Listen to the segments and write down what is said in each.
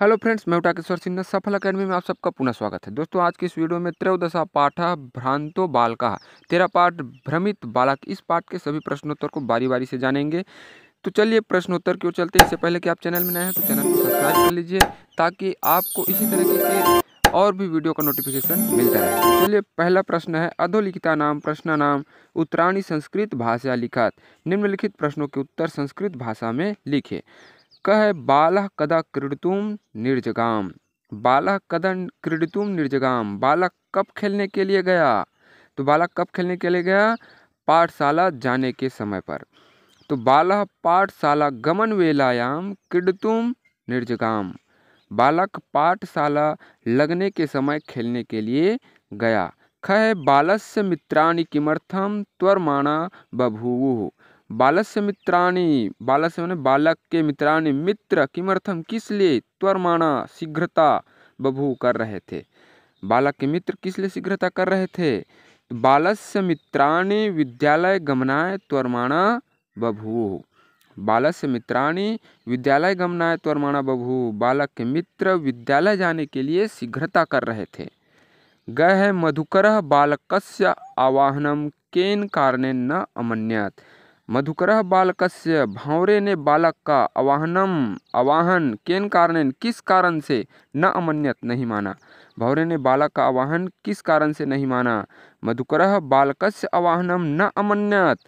Hello friends, मैं टाकेश्वर सिन्हा सफल academy में आप सबका पुनः स्वागत है। दोस्तों, आज की इस वीडियो में त्रयोदशा पाठ भ्रांतो बालकः 13 पाठ भ्रमित बालक, इस पाठ के सभी प्रश्नोत्तर को बारी बारी से जानेंगे। तो चलिए प्रश्नोत्तर की ओर चलते हैं। इससे पहले कि आप चैनल में नए हैं तो चैनल को सब्सक्राइब कर लीजिए ताकि आपको इसी तरीके के और भी वीडियो का नोटिफिकेशन मिलता रहे। तो चलिए, पहला प्रश्न है अधोलिखिता नाम प्रश्न नाम उत्तराणी संस्कृत भाषा लिखत। निम्नलिखित प्रश्नों के उत्तर संस्कृत भाषा में लिखे। कह बालः कदा क्रीडितुम निर्जगाम। बालः कदा क्रीडितुम निर्जगाम, बालक कब खेलने के लिए गया? तो बालक कब खेलने के लिए गया? पाठशाला जाने के समय पर। तो बालः पाठशाला गमन वेलायाम क्रीडितुम निर्जगाम, बालक पाठशाला लगने के समय खेलने के लिए गया। खः बालस्य मित्राणि किमर्थम त्वरमाणा बभूवुः। बालस्य मित्राणि, बालस्य माने बालक के मित्राणि, मित्र किमर्थम किस लिए, त्वरमाणा शीघ्रता, बभूव कर रहे थे। बालक के मित्र किस लिए शीघ्रता कर रहे थे? बालस्य मित्राणि विद्यालय गमनाय त्वरमाणा बभूवुः। बालस्य मित्राणि विद्यालय गमनाय त्वरमाणा बभूवुः, बालक के मित्र विद्यालय जाने के लिए शीघ्रता कर रहे थे। गः मधुकरः बालकस्य आवाहनम केन कारणेन न अमन्यत। मधुकरः बालकस्य, भांवरे ने बालक का आवाहन केन कारणेन किस कारण से, न अमन्यत नहीं माना। भांवरे ने बालक का आवाहन किस कारण से नहीं माना? मधुकरः बालकस्य आवाहनम न अमन्यत,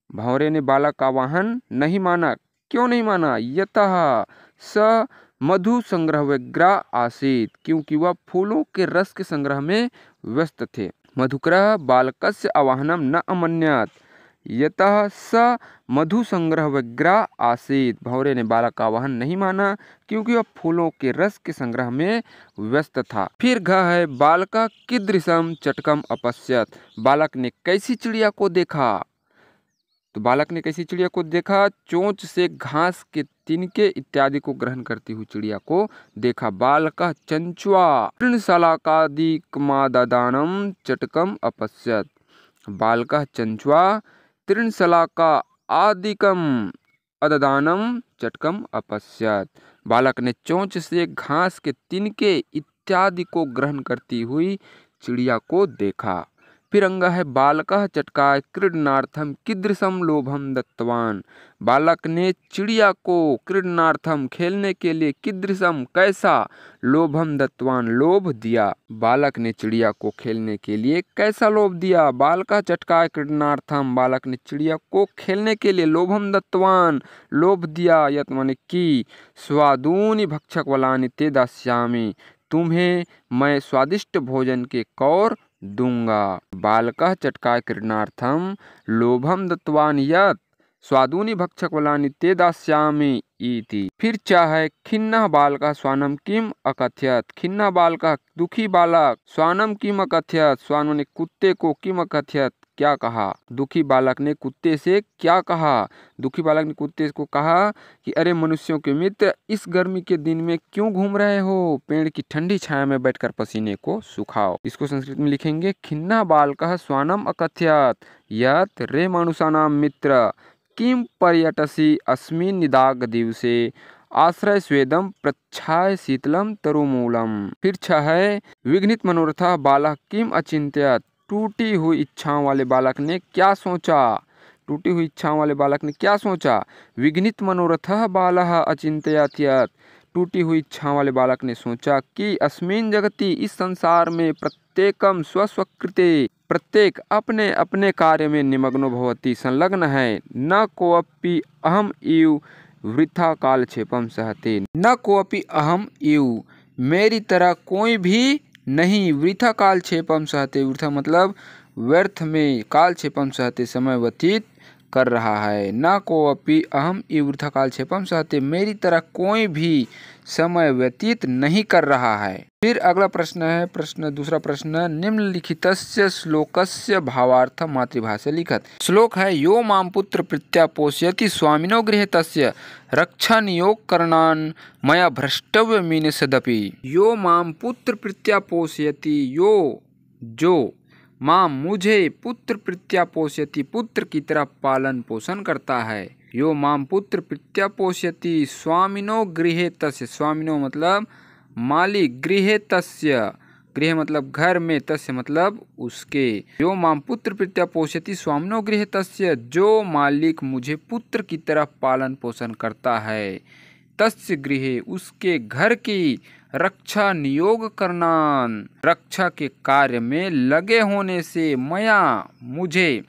भांवरे ने बालक का आवाहन नहीं माना। क्यों नहीं माना? यतः स मधु संग्रह व्यग्रह आसीत, क्योंकि वह फूलों के रस के संग्रह में व्यस्त थे। मधुकरः बालकस्य आवाहनम न अमन्यत, यतः स मधु संग्रह व्यग्रह आसीत, भंवरे ने बालक का आवाहन नहीं माना क्योंकि वह फूलों के रस के संग्रह में व्यस्त था। फिर घ है बालका कीदृशम चटकम अपश्यत। बालक ने कैसी चिड़िया को देखा? तो बालक ने कैसी चिड़िया को देखा? चोंच से घास के तिनके इत्यादि को ग्रहण करती हुई चिड़िया को देखा। बालकः चंचुआ तृणशलाकादिकमादानम चटकम अपश्यत। बालकः चंचुआ तृणशलाका आदिकम अददानम चटकम अपश्यत। बालक ने चोंच से घास के तिनके इत्यादि को ग्रहण करती हुई चिड़िया को देखा। फिर अंग है बालकः चटकाय क्रीडनार्थम कीदृशम लोभम दत्तवान। बालक ने चिड़िया को क्रीडनार्थम खेलने के लिए कीदृशम कैसा, लोभम दत्तवान लोभ दिया। बालक ने चिड़िया को खेलने के लिए कैसा लोभ दिया? बालकः चटकाय क्रीडनार्थम, बालक ने चिड़िया को खेलने के लिए लोभम दत्तवान लोभ दिया। यत माने की स्वादूनि भक्षक वलानि ते दास्यामि, तुम्हें मैं स्वादिष्ट भोजन के कौर दूंगा। बालकः चटकाय क्रीडनार्थम लोभम दत्तवान यत् स्वादूनि भक्षक वलानि ते दास्यामि इति। फिर चाहे खिन्नः बालकः स्वानम किम अकथयत। खिन्नः बालकः दुखी बालक स्वानम किम अकथयत, स्वान माने कुत्ते को, किम अकथयत क्या कहा। दुखी बालक ने कुत्ते से क्या कहा? दुखी बालक ने कुत्ते को कहा कि अरे मनुष्यों के मित्र, इस गर्मी के दिन में क्यों घूम रहे हो? पेड़ की ठंडी छाया में बैठकर पसीने को सुखाओ। इसको संस्कृत में लिखेंगे खिन्ना बालकः स्वानम अकथयत यत् रे मनुषाणाम मित्र किम पर्यटसी अस्मिन् निदाग दिवसे आश्रय स्वेदम प्रच्छाय शीतलम तरुमूलम। फिर है विघ्नित मनोरथा बालक किम अचिंत्यत। टूटी हुई इच्छाओं वाले बालक ने क्या सोचा? टूटी हुई इच्छाओं वाले बालक ने क्या सोचा? विघ्नित मनोरथः बालः अचिंत्यत यत्, टूटी हुई इच्छाओं वाले बालक ने सोचा कि अस्मिन् जगति, इस संसार में, प्रत्येकम स्वस्वकृते, प्रत्येक अपने अपने कार्य में निमग्नो भवति संलग्न है। न कोऽपि अहम इव वृथा कालक्षेपम सहते। न कोऽपि अहम इव, मेरी तरह कोई भी नहीं, वृथा कालक्षेपम सहते, वृथा मतलब व्यर्थ में, कालक्षेपम सहते समय व्यतीत कर रहा है। न कोऽपि अहम इव वृथा कालक्षेपम सहते, मेरी तरह कोई भी समय व्यतीत नहीं कर रहा है। फिर अगला प्रश्न है दूसरा प्रश्न, निम्नलिखितस्य श्लोकस्य भावार्थ मातृभाषा लिखत। श्लोक है यो मां पुत्र प्रीत्या पोषयति स्वामिनो गृहे तस्य रक्षा नियोग करणान मया भ्रष्टव्य मीनसदपि। यो मां पुत्र प्रीत्या पोषयति, यो जो, मां मुझे, पुत्र प्रीत्या पोषयति पुत्र की तरह पालन पोषण करता है। यो माम पुत्र प्रीत्या पोषयति स्वामिनो गृहे तस्य, स्वामिनो मतलब मालिक, गृहे तस्य, गृह मतलब घर में, तस्य मतलब उसके। यो माम पुत्र प्रीत्या पोषयति स्वामिनो गृहे तस्य, जो मालिक मुझे पुत्र की तरह पालन पोषण करता है, तस्य गृहे उसके घर की रक्षा नियोग करनान, रक्षा के कार्य में लगे होने से, मया मुझे,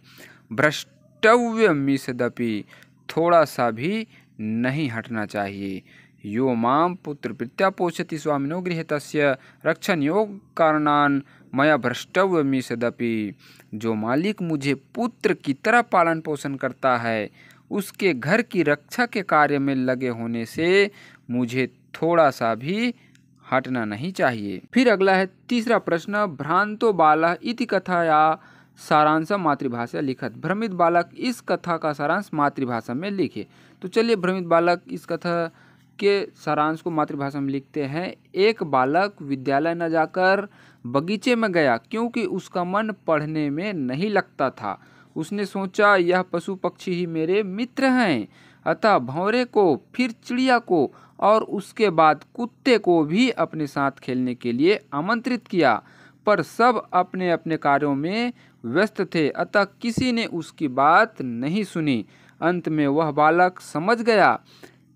भ्रष्टव्यमिषदपि थोड़ा सा भी नहीं हटना चाहिए। यो माम पुत्र प्रीत्या पोषयति स्वामिनो गृहे तस्य रक्षा नियोग कारणान मया भ्रष्टव्यमिषदपि, जो मालिक मुझे पुत्र की तरह पालन पोषण करता है, उसके घर की रक्षा के कार्य में लगे होने से मुझे थोड़ा सा भी हटना नहीं चाहिए। फिर अगला है तीसरा प्रश्न, भ्रांतो बालः इति कथाया सारांश मातृभाषा लिखत। भ्रमित बालक इस कथा का सारांश मातृभाषा में लिखे। तो चलिए भ्रमित बालक इस कथा के सारांश को मातृभाषा में लिखते हैं। एक बालक विद्यालय न जाकर बगीचे में गया क्योंकि उसका मन पढ़ने में नहीं लगता था। उसने सोचा यह पशु पक्षी ही मेरे मित्र हैं, अतः भंवरे को, फिर चिड़िया को और उसके बाद कुत्ते को भी अपने साथ खेलने के लिए आमंत्रित किया, पर सब अपने अपने कार्यों में व्यस्त थे, अतः किसी ने उसकी बात नहीं सुनी। अंत में वह बालक समझ गया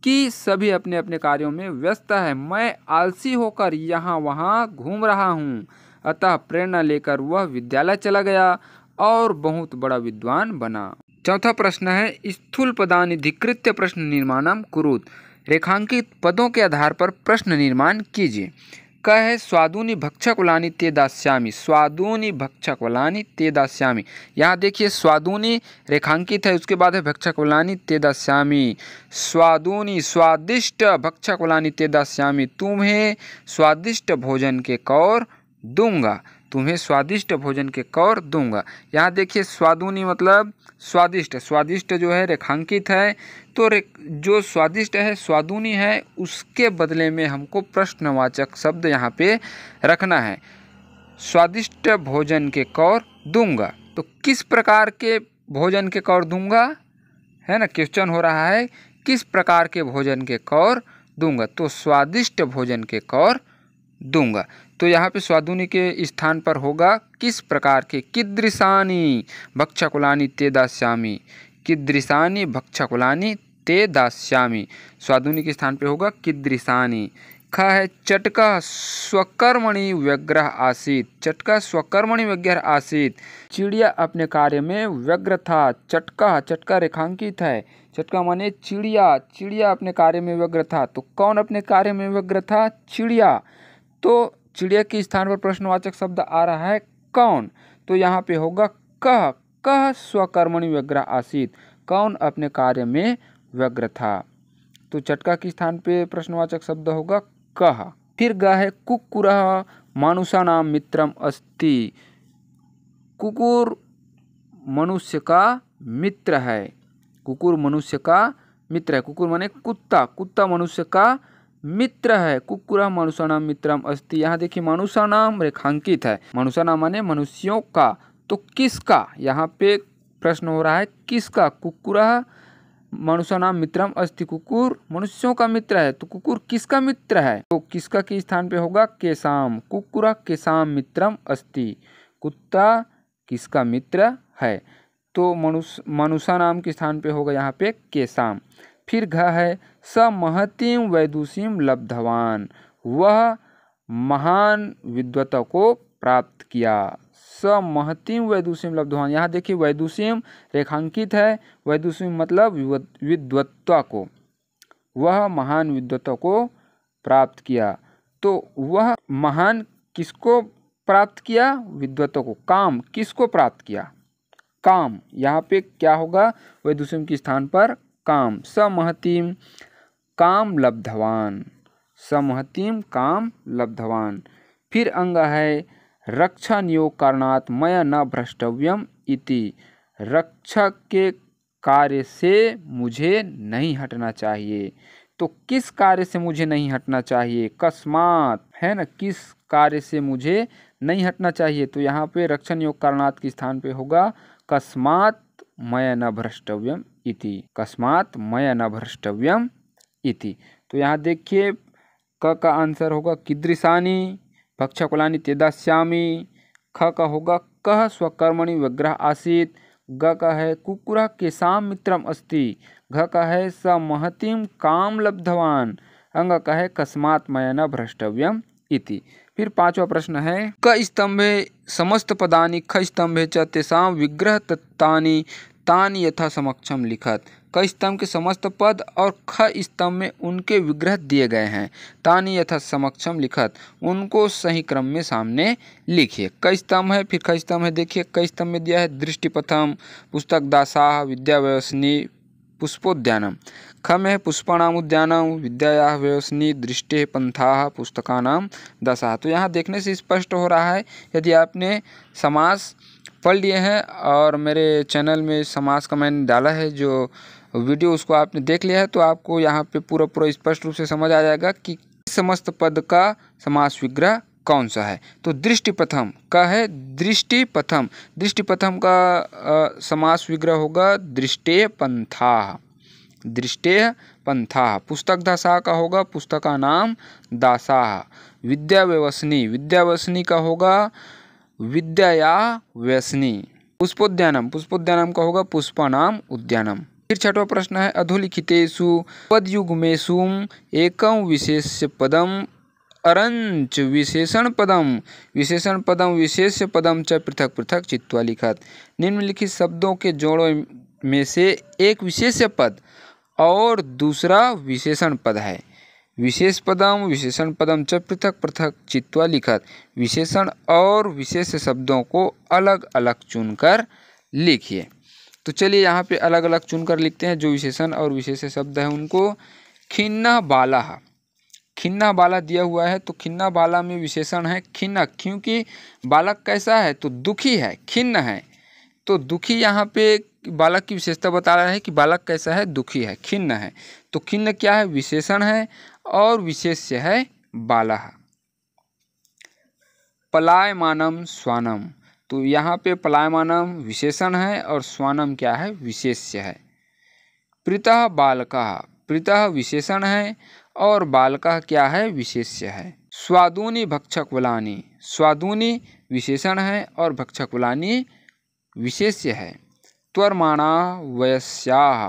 कि सभी अपने अपने कार्यों में व्यस्त है, मैं आलसी होकर यहाँ वहाँ घूम रहा हूँ। अतः प्रेरणा लेकर वह विद्यालय चला गया और बहुत बड़ा विद्वान बना। चौथा प्रश्न है, स्थूल पदानि धिकृत्य प्रश्न निर्माणम कुरुत। रेखांकित पदों के आधार पर प्रश्न निर्माण कीजिए। क है स्वादूनि भक्षकुलानि ते दास्यामि, स्वादूनि भक्षकुलानि ते दास्यामि। यहाँ देखिए स्वादूनि रेखांकित है, उसके बाद है भक्षकुलानि ते दास्यामि। स्वादूनि स्वादिष्ट भक्षकुलानि ते दास्यामि, तुम्हें स्वादिष्ट भोजन के कौर दूंगा, तुम्हें स्वादिष्ट भोजन के कौर दूंगा। यहाँ देखिए स्वादूनि मतलब स्वादिष्ट, स्वादिष्ट जो है रेखांकित है, तो जो स्वादिष्ट है स्वादूनि है, उसके बदले में हमको प्रश्नवाचक शब्द यहाँ पे रखना है। स्वादिष्ट भोजन के कौर दूंगा, तो किस प्रकार के भोजन के कौर दूंगा, है ना, क्वेश्चन हो रहा है किस प्रकार के भोजन के कौर दूंगा, तो स्वादिष्ट भोजन के कौर दूंगा। तो यहाँ पे स्वादुनि के स्थान पर होगा किस प्रकार के, कीदृशानि भक्षकुलानि ते दास्यामि, कीदृशानि भक्षकुलानि ते दास्यामि। स्वादुनि के स्थान पे होगा कीदृशानि। ख है चटका स्वकर्मणि व्यग्र आसीत्, चटका स्वकर्मणि व्यग्र आसीत्, चिड़िया अपने कार्य में व्यग्र था। चटका, चटका रेखांकित है, चटका माने चिड़िया, चिड़िया अपने कार्य में व्यग्र था। तो कौन अपने कार्य में व्यग्र था, चिड़िया। तो चिड़िया के स्थान पर प्रश्नवाचक शब्द आ रहा है कौन, तो यहाँ पे होगा कह, कह स्वकर्मणि व्यग्र आसीत्, कौन अपने कार्य में व्यग्र था। तो चटका के स्थान पे प्रश्नवाचक शब्द होगा कह। फिर ग है कुक्कुरः मानुषाणां मित्रम अस्ति, कुकुर मनुष्य का मित्र है, कुकुर मनुष्य का मित्र है। कुकुर माने कुत्ता, कुत्ता मनुष्य का मित्र है। कुक्कुरः मानुषाणां मित्रम अस्ति, यहाँ देखिए मानुषाणां रेखांकित है, मानुषाणां माने मनुष्यों का, तो किसका, यहाँ पे प्रश्न हो रहा है किसका, कुक्कुरः मानुषाणां मित्रम अस्ति, कुकुर मनुष्यों का मित्र है। तो कुकुर किसका मित्र है, तो किसका के स्थान पे होगा केशाम, कुक्कुरः केशाम मित्रम अस्ति, कुत्ता किसका मित्र है। तो मानुषाणां के स्थान पे होगा यहाँ पे केशाम। फिर घ है स महतीं वैदुषीं लब्धवान, वह महान विद्वता को प्राप्त किया। स महतीं वैदुषीं लब्धवान, यहाँ देखिए वैदुषीं रेखांकित है, वैदुषीं मतलब विद्वत्ता को, वह महान विद्वता को प्राप्त किया। तो वह महान किसको प्राप्त किया, विद्वता को। काम किसको प्राप्त किया, काम, यहाँ पे क्या होगा वैदुषीं के स्थान पर काम। स महतीं काम लब्धवान, स महतीं काम लब्धवान। फिर अंग है रक्षा नियोग कारणात् मया न भ्रष्टव्यम इति, रक्षा के कार्य से मुझे नहीं हटना चाहिए। तो किस कार्य से मुझे नहीं हटना चाहिए, कस्मात्, है ना, किस कार्य से मुझे नहीं हटना चाहिए। तो यहाँ पे रक्षा नियोग कारणात् के स्थान पे होगा कस्मात् मया न भ्रष्टव्यम इति, कस्मात् मया न भ्रष्टव्यम इति। तो यहाँ देखिए क का आंसर होगा कीदृशानि भक्षकुलानि ते दास्यामि। ख का होगा कः स्वकर्मणि व्यग्रः आसीत्। ग का है कुक्कुरः केषां मित्रम् अस्ति। घ का है स महतीं कां लब्धवान्। अंग का है कस्मात् मया न भ्रष्टव्यम इति। फिर पांचवा प्रश्न है क स्तंभे समस्त पदानि ख स्तंभे च तेषां विग्रह तत्तानि तानि यथा समक्षम लिखत। क स्तंभ के समस्त पद और ख स्तंभ में उनके विग्रह दिए गए हैं। तानि यथा समक्षम लिखत, उनको सही क्रम में सामने लिखिए। क स्तंभ है, फिर ख स्तंभ है। देखिए क स्तंभ में दिया है दृष्टिपथम, पुस्तक दासाः, विद्याव्यसनी, पुष्पोद्यानम। ख में है पुष्पाणाम उद्यानम, विद्यायाः व्यसनी, दृष्टे पंथाः, पुस्तकानाम दशाः। तो यहाँ देखने से स्पष्ट हो रहा है, यदि आपने समास पढ़ लिए हैं और मेरे चैनल में समास का मैंने डाला है जो वीडियो, उसको आपने देख लिया है, तो आपको यहाँ पे पूरा स्पष्ट रूप से समझ आ जाएगा कि समस्त पद का समास विग्रह कौन सा है। तो दृष्टिपथम का है दृष्टिपथम, दृष्टिपथम का समास विग्रह होगा दृष्टे पंथाः, दृष्टे पंथाः। पुस्तक दासाः का होगा पुस्तकानाम दासाः। विद्याव्यसनी, विद्याव्यसनी का होगा विद्याया व्यसनी। पुष्पोद्यानम, पुष्पोद्यानम का होगा पुष्पानाम उद्यानम। फिर छठवां प्रश्न है अधोलिखितेषु पदयुग्मेषु एकं विशेष्य पदम अरंच विशेषण पदम, विशेषण पदम विशेष्य पदम च पृथक पृथक चित्वा लिखत। निम्नलिखित शब्दों के जोड़ों में से एक विशेष्य पद और दूसरा विशेषण पद है। विशेष पदम विशेषण पदम च पृथक पृथक चित्वा लिखत। विशेषण और विशेष शब्दों को अलग अलग चुनकर लिखिए। तो चलिए यहाँ पे अलग अलग चुनकर लिखते हैं। जो विशेषण और विशेष शब्द है उनको खिन्ना बाला, खिन्ना बाला दिया हुआ है, तो खिन्ना बाला में विशेषण है खिन्न, क्योंकि बालक कैसा है तो दुखी है, खिन्न है। तो दुखी यहाँ पे बालक की विशेषता बता रहा है कि बालक कैसा है, दुखी है, खिन्न है। तो खिन्न क्या है, विशेषण है और विशेष्य है बालः। पलायमानम स्वानम, तो यहाँ पे पलायमानम विशेषण है और स्वानम क्या है, विशेष्य है। प्रीतः बालकः, प्रीतः विशेषण है और बालकः क्या है, विशेष्य है। स्वादूनि भक्षकुलानि, स्वादूनि विशेषण है और भक्षकुलानि विशेष्य है। त्वरमाणा वयस्याः,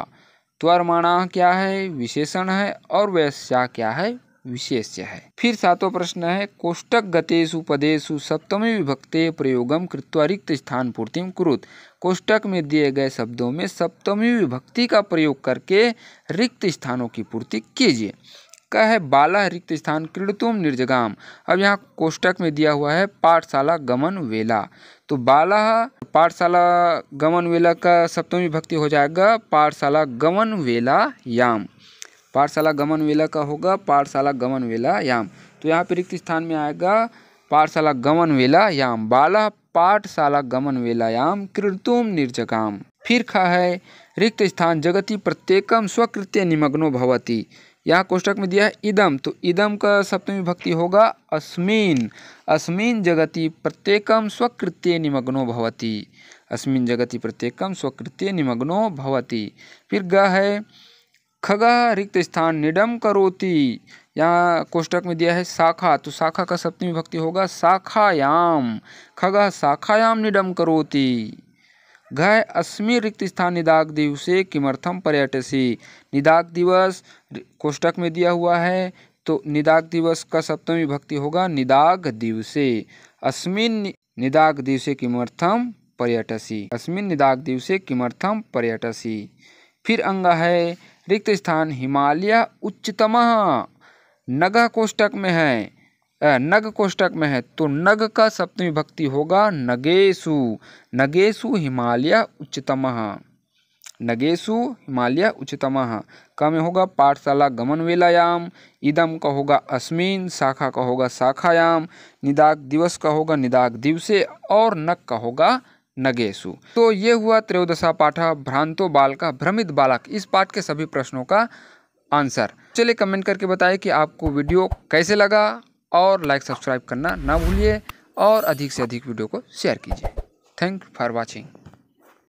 त्वरमाणा क्या है, विशेषण है और वयस्या क्या है, विशेष्य है। फिर सातवां प्रश्न है कोष्टक गतेषु पदेषु सप्तमी विभक्ते प्रयोगम कृत्वा रिक्त स्थान पूर्तिम कुरुत। कोष्टक में दिए गए शब्दों में सप्तमी विभक्ति का प्रयोग करके रिक्त स्थानों की पूर्ति कीजिए। का है बाला रिक्त स्थान क्रीडतुम निर्जगाम। अब यहाँ कोष्टक में दिया हुआ है पाठशाला गमन वेला, तो बाला पाठशाला गमन वेला का सप्तमी विभक्ति हो जाएगा पाठशाला गमन वेला याम। पाठशाला गमन वेला का होगा पाठशाला गमन वेला याम। तो यहाँ पे रिक्त स्थान में आएगा पाठशाला गमन वेला याम, बाला पाठशाला गमन वेला याम क्रीडतुम निर्जगाम। फिर खा है रिक्त स्थान जगति प्रत्येकम स्वकृत्य निमग्नो भवति। यहाँ कोष्टक में दिया है इदम, तो इदम का सप्तमी विभक्ति होगा अस्मिन्, अस्मिन् जगति प्रत्येकम स्वकृत्ये निमग्नो भवति, अस्मिन् जगति प्रत्येकम स्वकृत्ये निमग्नो भवति। फिर ग है खगः रिक्त स्थान निडम करोति। यहाँ कोष्टक में दिया है शाखा, तो शाखा का सप्तमी विभक्ति होगा शाखायाम, खगः शाखायाम निडम करोति। घ अस्मिन् रिक्त स्थान निदाग दिवसे किमर्थम पर्यटसि। निदाग दिवस कोष्टक में दिया हुआ है, तो निदाग दिवस का सप्तमी विभक्ति होगा निदाग दिवसे। अस्मिन् निदाग दिवसे किमर्थम पर्यटसि, अस्मिन् निदाग दिवसे किमर्थम पर्यटसि। फिर अंग है रिक्त स्थान हिमालय उच्चतमः। नग कोष्टक में है, नग कोष्टक में है, तो नग का सप्तमी विभक्ति होगा नगेषु, नगेषु हिमालय उच्चतमः, नगेषु हिमालय उच्चतमः। का में होगा पाठशाला गमन वेलायाम, इदम का होगा अस्मिन्, शाखा का होगा शाखायाम, निदाग दिवस का होगा निदाग दिवसे और नग का होगा नगेषु। तो ये हुआ त्रयोदशा पाठ भ्रांतो बालकः भ्रमित बालक, इस पाठ के सभी प्रश्नों का आंसर। चलिए कमेंट करके बताइए कि आपको वीडियो कैसे लगा और लाइक सब्सक्राइब करना ना भूलिए और अधिक से अधिक वीडियो को शेयर कीजिए। Thank you for watching.